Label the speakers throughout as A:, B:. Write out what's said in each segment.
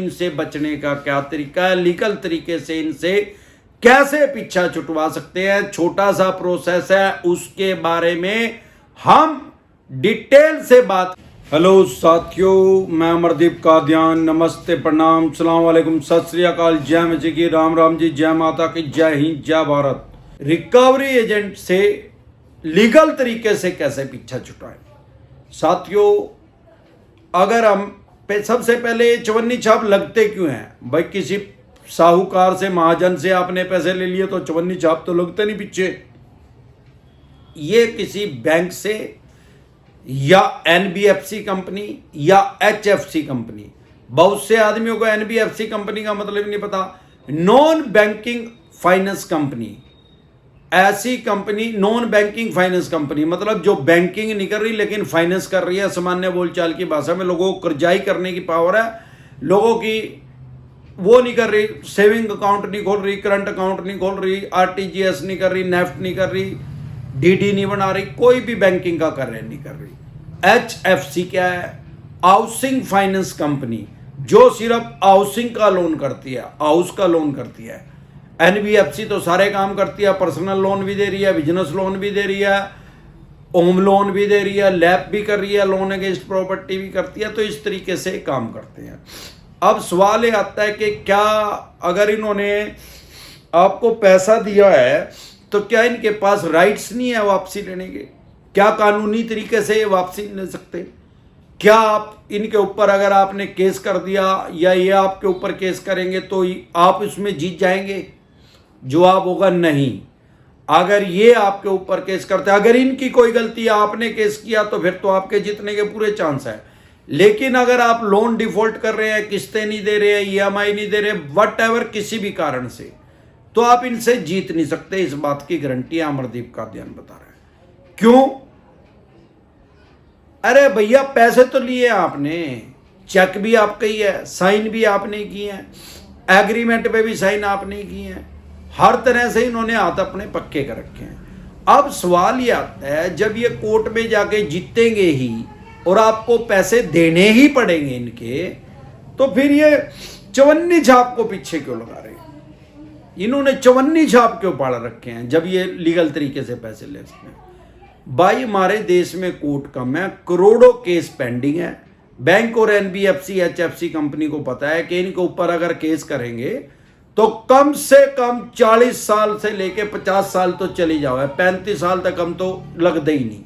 A: इनसे बचने का क्या तरीका है, लीगल तरीके से इनसे कैसे पीछा छुटवा सकते हैं, छोटा सा प्रोसेस है, उसके बारे में हम डिटेल से बात। हेलो साथियों, मैं अमरदीप कादियान। नमस्ते, प्रणाम, सलाम वालेकुम, सत श्री अकाल, जय मजी की, राम राम जी, जय माता की, जय हिंद, जय भारत। रिकवरी एजेंट से लीगल तरीके से कैसे पीछा छुटाएं। साथियों, अगर हम सबसे पहले चवन्नी छाप लगते क्यों हैं भाई? किसी साहूकार से, महाजन से आपने पैसे ले लिए तो चवन्नी छाप तो लगते नहीं पीछे। ये किसी बैंक से या एनबीएफसी कंपनी या एचएफसी कंपनी, बहुत से आदमियों को एनबीएफसी कंपनी का मतलब नहीं पता। नॉन बैंकिंग फाइनेंस कंपनी, ऐसी company, non banking finance company मतलब जो बैंकिंग नहीं कर रही लेकिन फाइनेंस कर रही है। सामान्य बोलचाल की भाषा में लोगों को कर्जाई करने की पावर है, लोगों की वो नहीं कर रही, सेविंग अकाउंट नहीं खोल रही, करंट अकाउंट नहीं खोल रही, आरटीजीएस नहीं कर रही, नेफ्ट नहीं कर रही, डीडी नहीं बना रही, कोई भी बैंकिंग का कार्य नहीं कर रही। एचएफसी क्या है? हाउसिंग फाइनेंस कंपनी, जो सिर्फ हाउसिंग का लोन करती है, हाउस का लोन करती है। एनबीएफसी तो सारे काम करती है, पर्सनल लोन भी दे रही है, बिजनेस लोन भी दे रही है, होम लोन भी दे रही है, लैब भी कर रही है, लोन अगेंस्ट प्रॉपर्टी भी करती है। तो इस तरीके से काम करते हैं। अब सवाल ये आता है कि क्या अगर इन्होंने आपको पैसा दिया है तो क्या इनके पास राइट्स नहीं है वापसी लेने के? क्या कानूनी तरीके से ये वापसी ले सकते? क्या आप इनके ऊपर अगर आपने केस कर दिया या ये आपके ऊपर केस करेंगे तो आप इसमें जीत जाएंगे? जवाब होगा नहीं। अगर ये आपके ऊपर केस करते, अगर इनकी कोई गलती है, आपने केस किया, तो फिर तो आपके जीतने के पूरे चांस है। लेकिन अगर आप लोन डिफॉल्ट कर रहे हैं, किस्तें नहीं दे रहे हैं, ईएमआई नहीं दे रहे, वट एवर किसी भी कारण से, तो आप इनसे जीत नहीं सकते। इस बात की गारंटी अमरदीप कादियान बता रहा है। क्यों? अरे भैया, पैसे तो लिए आपने, चेक भी आपका ही है, साइन भी आपने किए हैं, एग्रीमेंट पे भी साइन आपने किए हैं, हर तरह से इन्होंने हाथ अपने पक्के कर रखे हैं। अब सवाल ये आता है, जब ये कोर्ट में जाके जीतेंगे ही और आपको पैसे देने ही पड़ेंगे इनके, तो फिर ये चवन्नी छाप को पीछे क्यों लगा रहे हैं? इन्होंने चवन्नी छाप क्यों पाड़ रखे हैं जब ये लीगल तरीके से पैसे ले सकते हैं? भाई, हमारे देश में कोर्ट कम है, करोड़ों केस पेंडिंग है। बैंक और एनबीएफसी, एचएफसी कंपनी को पता है कि इनके ऊपर अगर केस करेंगे तो कम से कम 40 साल से लेके 50 साल तो चली जाओ, 35 साल तक हम तो लगते ही नहीं।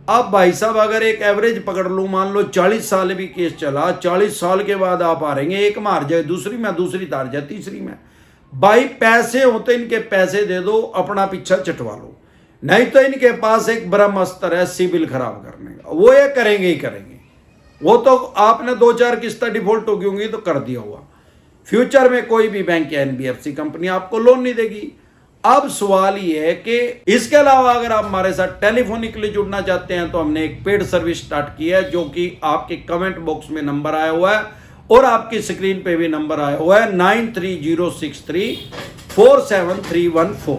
A: अब भाई साहब, अगर एक एवरेज पकड़ लूं, मान लो 40 साल भी केस चला, 40 साल के बाद आप आ रहेंगे, एक मार जाए दूसरी में, दूसरी तार जाए तीसरी में। भाई, पैसे होते इनके पैसे दे दो, अपना पीछा चटवा लो। नहीं तो इनके पास एक ब्रह्मास्त्र है सिविल खराब करने का, वो ये करेंगे ही करेंगे। वो तो आपने 2-4 किस्तें डिफॉल्ट होगी होंगी तो कर दिया हुआ। फ्यूचर में कोई भी बैंक या एनबीएफसी कंपनी आपको लोन नहीं देगी। अब सवाल ये है कि इसके अलावा अगर आप हमारे साथ टेलीफोनिकली जुड़ना चाहते हैं तो हमने एक पेड सर्विस स्टार्ट की है, जो कि आपके कमेंट बॉक्स में नंबर आया हुआ है और आपकी स्क्रीन पे भी नंबर आया हुआ है, 9306347314।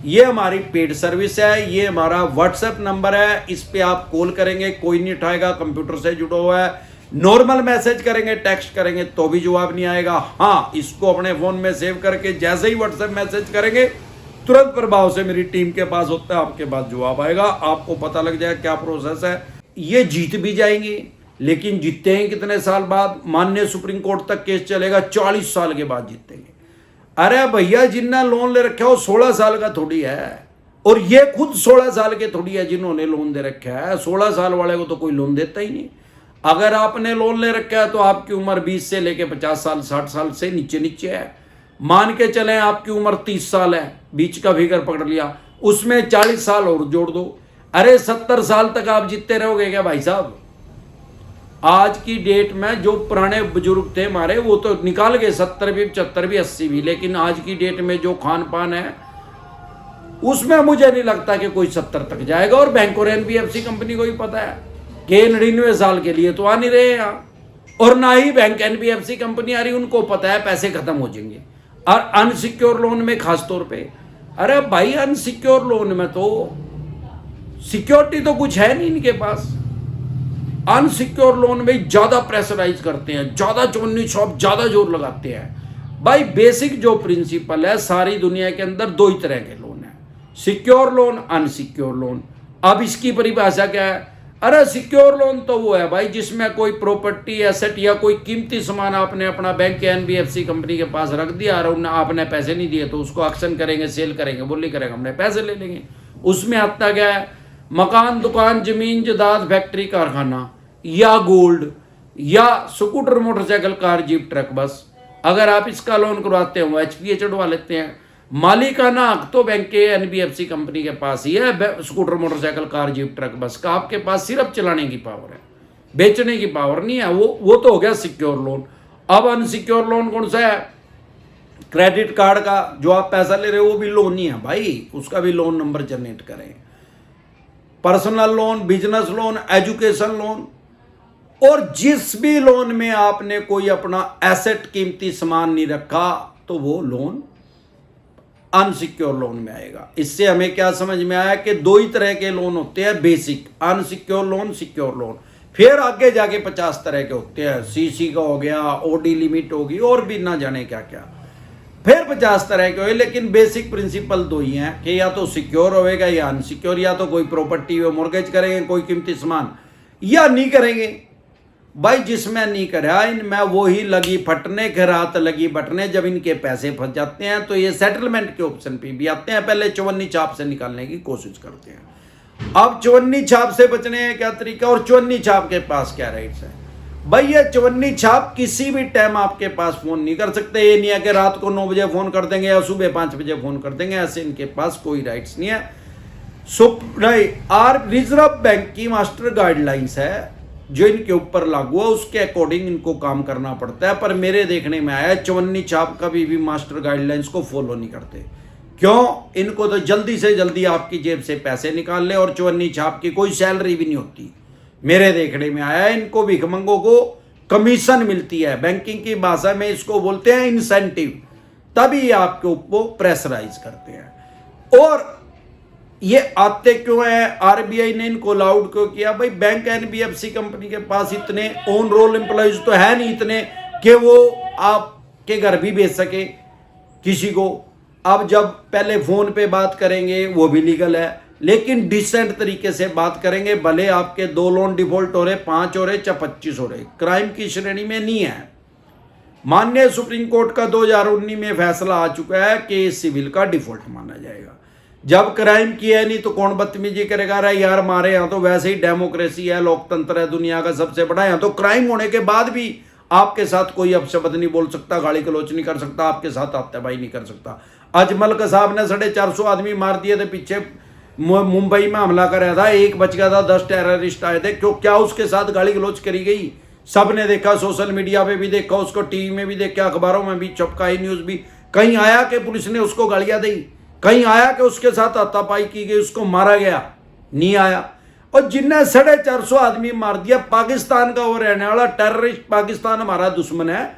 A: ये हमारी पेड सर्विस है, ये हमारा व्हाट्सएप नंबर है। इस पे आप कॉल करेंगे, कोई नहीं उठाएगा, कंप्यूटर से जुड़ा हुआ है। नॉर्मल मैसेज करेंगे, टेक्स्ट करेंगे तो भी जवाब नहीं आएगा। हाँ, इसको अपने फोन में सेव करके जैसे ही व्हाट्सएप मैसेज करेंगे, तुरंत प्रभाव से मेरी टीम के पास होता है, आपके पास जवाब आएगा, आपको पता लग जाएगा क्या प्रोसेस है। ये जीत भी जाएंगे, लेकिन जीतते हैं कितने साल बाद? माननीय सुप्रीम कोर्ट तक केस चलेगा, 40 साल के बाद जीतेंगे। अरे भैया, जिन्ना लोन ले रखा है वो 16 साल का थोड़ी है, और ये खुद 16 साल के थोड़ी है जिन्होंने लोन दे रखा है। 16 साल वाले को तो कोई लोन देता ही नहीं। अगर आपने लोन ले रखा है तो आपकी उम्र 20 से लेके 50 साल, 60 साल से नीचे नीचे है। मान के चलें आपकी उम्र 30 साल है, बीच का फिगर पकड़ लिया, उसमें 40 साल और जोड़ दो। अरे 70 साल तक आप जीतते रहोगे क्या भाई साहब? आज की डेट में जो पुराने बुजुर्ग थे हमारे, वो तो निकाल गए 70 भी, 75 भी, 80 भी, लेकिन आज की डेट में जो खान पान है उसमें मुझे नहीं लगता कि कोई 70 तक जाएगा। और बैंक और एनबीएफसी कंपनी को ही पता है कि 99 साल के लिए तो आ नहीं रहे यहाँ, और ना ही बैंक एनबीएफसी कंपनी आ रही, उनको पता है पैसे खत्म हो जाएंगे। और अनसिक्योर लोन में खास तौर पे, अरे भाई, अनसिक्योर लोन में तो सिक्योरिटी तो कुछ है नहीं इनके पास। अनसिक्योर लोन में ज्यादा प्रेशराइज करते हैं, ज्यादा चवन्नी छाप, ज्यादा जोर लगाते हैं। भाई बेसिक जो प्रिंसिपल है सारी दुनिया के अंदर दो ही तरह के लोन है, सिक्योर लोन, अनसिक्योर लोन। अब इसकी परिभाषा क्या है? अरे सिक्योर लोन तो वो है भाई जिसमें कोई प्रॉपर्टी एसेट या कोई कीमती सामान आपने अपना बैंक या एनबीएफसी कंपनी के पास रख दिया और आपने पैसे नहीं दिए तो उसको एक्शन करेंगे, सेल करेंगे, बोली करेंगे, हमने पैसे ले लेंगे। उसमें आता क्या है? मकान, दुकान, जमीन जायदाद, फैक्ट्री, कारखाना या गोल्ड या scooter, motorcycle, car, jeep, truck, बस। अगर आप इसका लोन करवाते हो एचपीए चढ़वा लेते हैं। मालिकाना हक तो बैंक के एनबीएफसी कंपनी के पास ही है, scooter, motorcycle, car, jeep, truck, बस का आपके पास सिर्फ चलाने की पावर है, बेचने की पावर नहीं है। वो तो हो गया सिक्योर लोन। अब अनसिक्योर लोन कौन सा है? क्रेडिट कार्ड का जो आप पैसा ले रहे हो वो भी लोन ही है भाई, उसका भी लोन नंबर जनरेट करें। Personal loan, business loan, education loan, और जिस भी लोन में आपने कोई अपना एसेट, कीमती सामान नहीं रखा तो वो लोन अनसिक्योर लोन में आएगा। इससे हमें क्या समझ में आया कि दो ही तरह के लोन होते हैं, basic, unsecure loan, secure loan. फिर आगे जाके 50 तरह के होते हैं, सीसी का हो गया, ओडी लिमिट होगी, और भी ना जाने क्या क्या, फिर 50 तरह के हुए। लेकिन बेसिक प्रिंसिपल दो ही हैं कि या तो सिक्योर होएगा या अनसिक्योर, या तो कोई प्रॉपर्टी वो मोर्गेज करेंगे कोई कीमती सामान, या नहीं करेंगे। भाई जिसमें नहीं करा इनमें वही लगी फटने, के रात लगी बटने। जब इनके पैसे फंस जाते हैं तो ये सेटलमेंट के ऑप्शन पे भी आते हैं, पहले चवन्नी छाप से निकालने की कोशिश करते हैं। अब चवन्नी छाप से बचने का क्या तरीका, और चवन्नी छाप के पास क्या राइट्स है? भाई ये चवन्नी छाप किसी भी टाइम आपके पास फोन नहीं कर सकते। ये नहीं है कि रात को 9 बजे फोन कर देंगे या सुबह 5 बजे फोन कर देंगे, ऐसे इनके पास कोई राइट्स नहीं है। रिजर्व बैंक की मास्टर गाइडलाइंस है जो इनके ऊपर लागू है, उसके अकॉर्डिंग इनको काम करना पड़ता है। पर मेरे देखने में आया चवन्नी छाप कभी भी मास्टर गाइडलाइंस को फॉलो नहीं करते। क्यों? इनको तो जल्दी से जल्दी आपकी जेब से पैसे निकाल ले, और चवन्नी छाप की कोई सैलरी भी नहीं होती। मेरे देखने में आया इनको भिखमंगों को कमीशन मिलती है, बैंकिंग की भाषा में इसको बोलते हैं इंसेंटिव, तभी आपके ऊपर प्रेशराइज करते हैं। और ये आते क्यों है? आरबीआई ने इनको अलाउड क्यों किया? भाई बैंक एनबीएफसी कंपनी के पास इतने ऑन रोल एम्प्लॉइज तो है नहीं इतने कि वो आपके घर भी भेज सके किसी को। अब जब पहले फोन पे बात करेंगे वो भी लीगल है, लेकिन डिसेंट तरीके से बात करेंगे, भले आपके 2 लोन डिफॉल्ट हो रहे, 5 हो रहे, चाहे 25 हो रहे, क्राइम की श्रेणी में नहीं है। माननीय सुप्रीम कोर्ट का 2019 में फैसला आ चुका है कि सिविल का डिफॉल्ट माना जाएगा। जब क्राइम किया है नहीं तो कौन बदतमीजी करेगा? रहा यार हमारे यहाँ तो वैसे ही डेमोक्रेसी है, लोकतंत्र है, दुनिया का सबसे बड़ा। यहाँ तो क्राइम होने के बाद भी आपके साथ कोई अपशब्द नहीं बोल सकता, गाली गलौच नहीं कर सकता, आपके साथ हत्याबाई नहीं कर सकता। अजमल कसाब ने 450 आदमी मार दिए थे, पीछे मुंबई में हमला कराया था, 1 बच गया था, 10 टेररिस्ट आए थे। क्यों? क्या उसके साथ गाली गलौच करी गई? सबने देखा, सोशल मीडिया पे भी देखा, उसको टीवी में भी देखा, अखबारों में भी, चपकाई न्यूज भी। कहीं आया कि पुलिस ने उसको गालियां दी? कहीं आया कि उसके साथ हाथापाई की गई, उसको मारा गया? नहीं आया। और जिनने 450 आदमी मार दिया, पाकिस्तान का वो रहने वाला टेररिस्ट, पाकिस्तान हमारा दुश्मन है,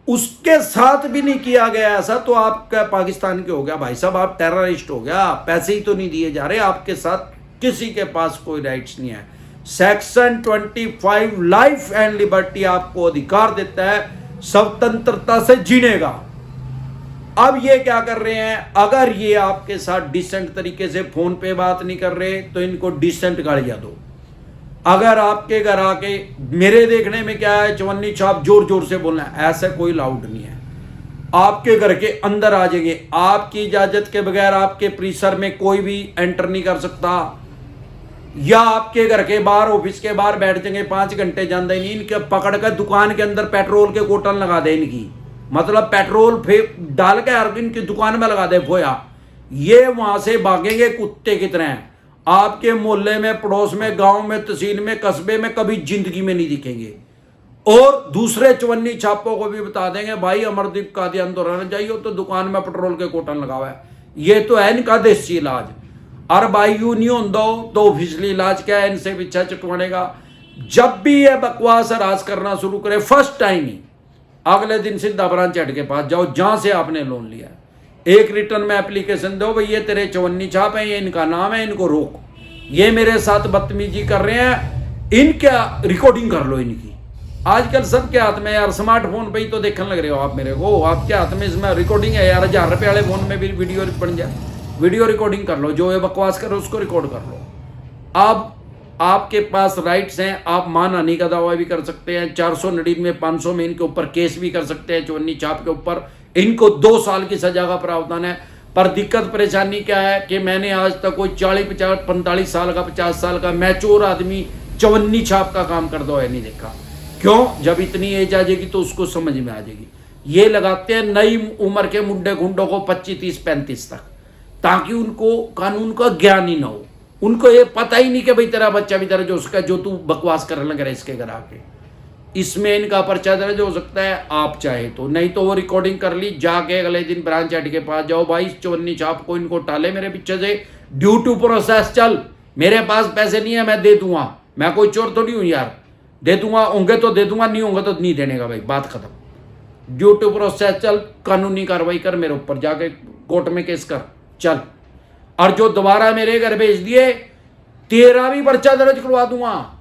A: उसके साथ भी नहीं किया गया ऐसा, तो आप क्या पाकिस्तान के हो गया? भाई साहब आप टेररिस्ट हो गया। पैसे ही तो नहीं दिए जा रहे, आपके साथ किसी के पास कोई राइट्स नहीं है। सेक्शन 25 लाइफ एंड लिबर्टी आपको अधिकार देता है स्वतंत्रता से जीने का। अब ये क्या कर रहे हैं? अगर ये आपके साथ डिसेंट तरीके से फोन पे बात नहीं कर रहे तो इनको डिसेंट गालियां दो। अगर आपके घर आके, मेरे देखने में क्या है, चवन्नी छाप जोर जोर से बोलना है, ऐसा कोई लाउड नहीं है। आपके घर के अंदर आ जाएंगे, आपकी इजाजत के बगैर आपके परिसर में कोई भी एंटर नहीं कर सकता, या आपके घर के बाहर, ऑफिस के बाहर बैठ जाएंगे, 5 घंटे जानते नहीं। इनके पकड़ कर दुकान के अंदर पेट्रोल के कोटन लगा दे, इनकी मतलब पेट्रोल डाल के हर इनकी दुकान में लगा दे फोया, ये वहां से भागेंगे कुत्ते की तरह। आपके मोहल्ले में, पड़ोस में, गांव में, तहसील में, कस्बे में कभी जिंदगी में नहीं दिखेंगे। और दूसरे चवन्नी छापों को भी बता देंगे, भाई अमरदीप कादियान तो रहना चाहिए, तो दुकान में पेट्रोल के कोटन लगा हुआ है। ये तो है इनका देसी इलाज। और भाई यू नहीं होता तो ऑफिशियली इलाज क्या है? इनसे पीछा चटवाने का। जब भी ये बकवास राज करना शुरू करे, फर्स्ट टाइम ही अगले दिन सीधा ब्रांच हेड के पास जाओ जहां से आपने लोन लिया, एक रिटर्न में एप्लीकेशन दो, भाई ये तेरे चवन्नी छाप है, ये इनका नाम है, इनको रोक, ये मेरे साथ बदतमीजी कर रहे हैं, इनका रिकॉर्डिंग कर लो इनकी। आजकल सबके हाथ में यार स्मार्टफोन पे ही तो देखने लग रहे हो आप मेरे को, आपके हाथ में इसमें रिकॉर्डिंग है यार, 1000 रुपये वाले फोन में भी वीडियो बन जाए, वीडियो रिकॉर्डिंग कर लो, जो ये बकवास करो उसको रिकॉर्ड कर लो। अब आपके पास राइट्स हैं, आप मानहानि का दावा भी कर सकते हैं, 499 500 में इनके ऊपर केस भी कर सकते हैं, चवन्नी छाप के ऊपर इनको 2 साल की सजा का प्रावधान है। पर दिक्कत परेशानी क्या है कि मैंने आज तक कोई 40 50 45 साल का 50 साल का मैच्योर आदमी चवन्नी छाप का काम करता हुआ नहीं देखा। क्यों? जब इतनी एज आ जाएगी तो उसको समझ में आ जाएगी। ये लगाते हैं नई उम्र के मुंडे गुंडों को 25 30 35 तक, ताकि उनको कानून का ज्ञान ही ना हो, उनको ये पता ही नहीं कि भाई तेरा बच्चा भी तेरा जो उसका जो तू बकवास करने लग रहा है इसके घर आके। इसमें इनका पर्चा दर्ज हो सकता है, आप चाहे तो, नहीं तो वो रिकॉर्डिंग कर ली, जाके अगले दिन ब्रांच हेड के पास जाओ, भाई चवन्नी छाप को इनको टाले मेरे पीछे से, ड्यू टू प्रोसेस चल, मेरे पास पैसे नहीं है मैं दे दूंगा, मैं कोई चोर तो नहीं हूं यार, दे दूंगा, होंगे तो दे दूंगा, नहीं होंगे तो नहीं देने का भाई, बात खत्म। ड्यू टू प्रोसेस चल, कानूनी कार्रवाई कर, मेरे ऊपर जाके कोर्ट में केस कर चल। और जो दोबारा मेरे घर भेज दिए, तेरा भी पर्चा दर्ज करवा दूंगा,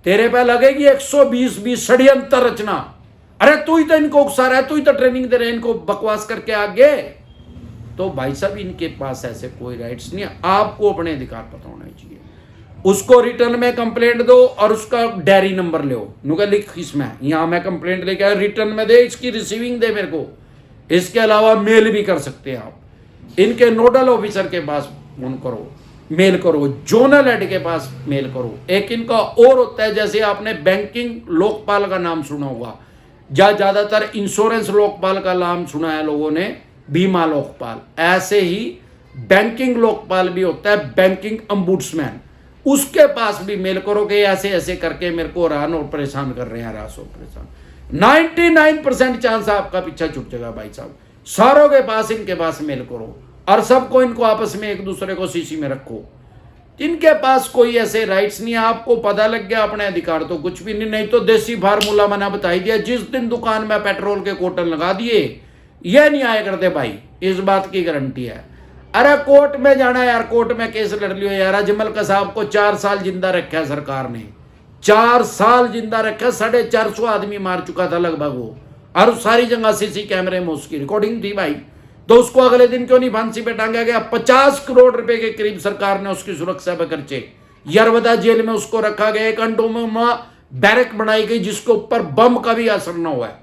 A: तेरे पे लगेगी 120 षड्यंत्र रचना। अरे तू ही तो इनको उकसा रहा है, तू ही तो ट्रेनिंग दे रहे हैं इनको बकवास करके आगे। तो भाई साहब इनके पास ऐसे कोई राइट्स नहीं है, आपको अपने अधिकार पता होना चाहिए। उसको रिटर्न में कंप्लेंट दो और उसका डायरी नंबर ले, नुका लिख इसमें, यहां मैं कंप्लेंट लेके आया, रिटर्न में दे, इसकी रिसीविंग दे मेरे को। इसके अलावा मेल भी कर सकते हैं आप, इनके नोडल ऑफिसर के पास फोन करो, मेल करो, जोनल हेड के पास मेल करो। एक इनका और होता है, जैसे आपने बैंकिंग लोकपाल का नाम सुना होगा, ज्यादातर इंश्योरेंस लोकपाल का नाम सुना है लोगों ने, बीमा लोकपाल, ऐसे ही बैंकिंग लोकपाल भी होता है, बैंकिंग अम्बुड्समैन, उसके पास भी मेल करो कि ऐसे ऐसे करके मेरे को हैरान और परेशान कर रहे हैं, हरास और परेशान। 99% चांस आपका पीछा छूट जाएगा भाई साहब। सारों के पास इनके पास मेल करो और सबको इनको आपस में एक दूसरे को सीसी में रखो। इनके पास कोई ऐसे राइट्स नहीं है, आपको पता लग गया अपने अधिकार तो कुछ भी नहीं, नहीं तो देसी फार्मूला मैंने बता दिया, जिस दिन दुकान में पेट्रोल के कोटन लगा दिए ये नहीं आया करते भाई, इस बात की गारंटी है। अरे कोर्ट में जाना यार, कोर्ट में केस लड़ लियो यार। अजमल कसाब को 4 साल जिंदा रखा है सरकार ने, 4 साल जिंदा रखा, 450 आदमी मार चुका था लगभग वो, और सारी जगह सीसी कैमरे में उसकी रिकॉर्डिंग थी भाई। तो उसको अगले दिन क्यों नहीं फांसी पे टांगा गया? 50 करोड़ रुपए के करीब सरकार ने उसकी सुरक्षा पे खर्चे, यरवदा जेल में उसको रखा गया, एक अंडोमा बैरक बनाई गई जिसके ऊपर बम का भी असर न हुआ है।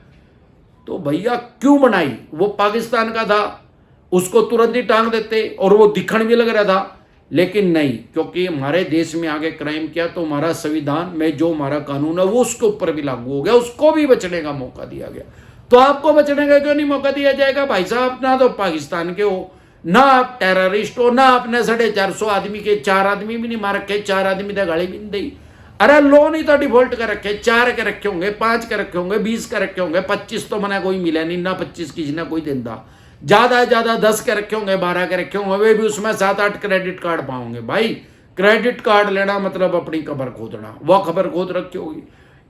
A: तो भैया क्यों बनाई? वो पाकिस्तान का था, उसको तुरंत ही टांग देते और वो दिखण भी लग रहा था, लेकिन नहीं, क्योंकि हमारे देश में आगे क्राइम किया तो हमारा संविधान में जो हमारा कानून है वो उसके ऊपर भी लागू हो गया, उसको भी बचने का मौका दिया गया। तो आपको बचने का क्यों नहीं मौका दिया जाएगा भाई साहब? ना तो पाकिस्तान के हो, ना आप टेररिस्ट हो, ना आपने 450 आदमी के 4 आदमी भी नहीं मार रखे, 4 आदमी तो गाड़ी भी नहीं दी। अरे लोन ही तो डिफॉल्ट कर रखे, 4 के रखे होंगे, 5 के रखे होंगे, 20 के रखे होंगे, 25 तो मना कोई मिला नहीं, ना 25 किसी ना कोई देता, ज्यादा 10 के रखे होंगे, 12 के रखे होंगे, वे भी उसमें 7-8 क्रेडिट कार्ड पाओगे। भाई क्रेडिट कार्ड लेना मतलब अपनी कब्र खोदना, वह खबर खोद रखी होगी।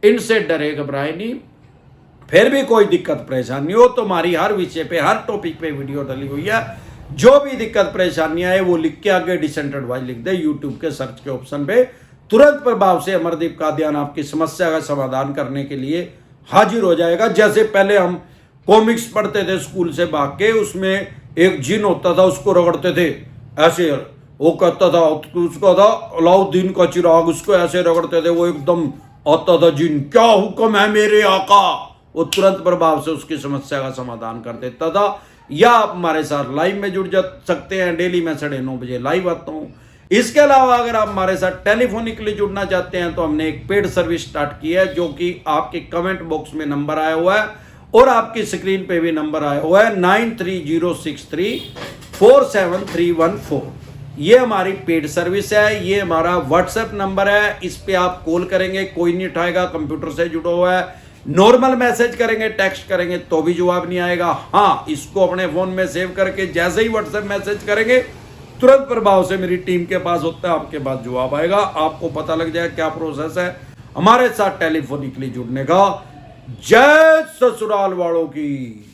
A: इनसे डरे घबराए नहीं। फिर भी कोई दिक्कत परेशानी हो तो हमारी हर विषय पे, हर टॉपिक पे वीडियो डली हुई है, जो भी दिक्कत परेशानियां है वो लिख के आगे डिसेंट एडवाइस लिख दे, यूट्यूब के सर्च के ऑप्शन पे तुरंत प्रभाव से अमरदीप कादियान आपकी समस्या का समाधान करने के लिए हाजिर हो जाएगा। जैसे पहले हम कॉमिक्स पढ़ते थे स्कूल से भाग के, उसमें एक जिन होता था, उसको रगड़ते थे ऐसे, वो कहता था, उसका था अलाउद्दीन का चिराग, उसको ऐसे रगड़ते थे, वो एकदम आता था जिन, क्या हुक्म है मेरे आका, वो तुरंत प्रभाव से उसकी समस्या का समाधान कर देता था। या आप हमारे साथ लाइव में जुड़ जा सकते हैं, डेली मैं 9:30 बजे लाइव आता हूँ। इसके अलावा अगर आप हमारे साथ टेलीफोनिकली जुड़ना चाहते हैं तो हमने एक पेड सर्विस स्टार्ट की है, जो कि आपके कमेंट बॉक्स में नंबर आया हुआ है और आपकी स्क्रीन पे भी नंबर आया हुआ है, 9306347314। ये हमारी पेड सर्विस है, ये हमारा व्हाट्सएप नंबर है, इस पे आप कॉल करेंगे कोई नहीं उठाएगा, कंप्यूटर से जुड़ा हुआ है। नॉर्मल मैसेज करेंगे, टेक्स्ट करेंगे तो भी जवाब नहीं आएगा। हाँ, इसको अपने फोन में सेव करके जैसे ही व्हाट्सएप मैसेज करेंगे तुरंत प्रभाव से मेरी टीम के पास होता है, आपके पास जवाब आएगा, आपको पता लग जाएगा क्या प्रोसेस है हमारे साथ टेलीफोनिकली जुड़ने का। जय ससुराल वालों की।